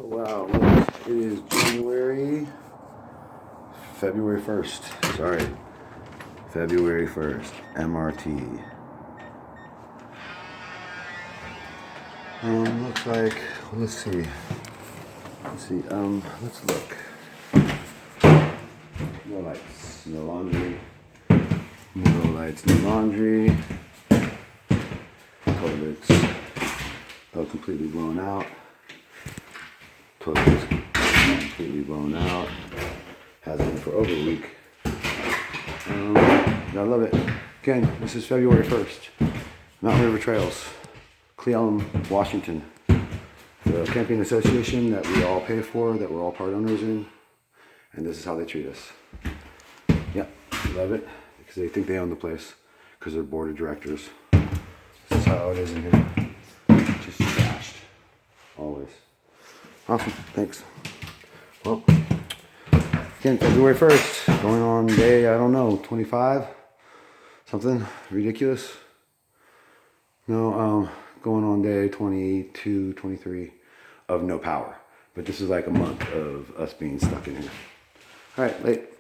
Wow, it is February 1st, sorry. February 1st, MRT. Looks like, let's see, let's look. No lights, no laundry. No lights, no laundry. Toilets are completely blown out. Toilets completely blown out. Has been for over a week. I love it. Again, this is February 1st. Mountain River Trails, Cleveland, Washington. The camping association that we all pay for, that we're all part owners in. And this is how they treat us. Yeah, love it. Because they think they own the place. Because they're board of directors. This is how it is in here. Just trashed. Always. Awesome. Thanks. Well, again, February 1st. Going on day, I don't know, 25? Something ridiculous. No, going on day 22, 23 of no power. But this is like a month of us being stuck in here. All right, late.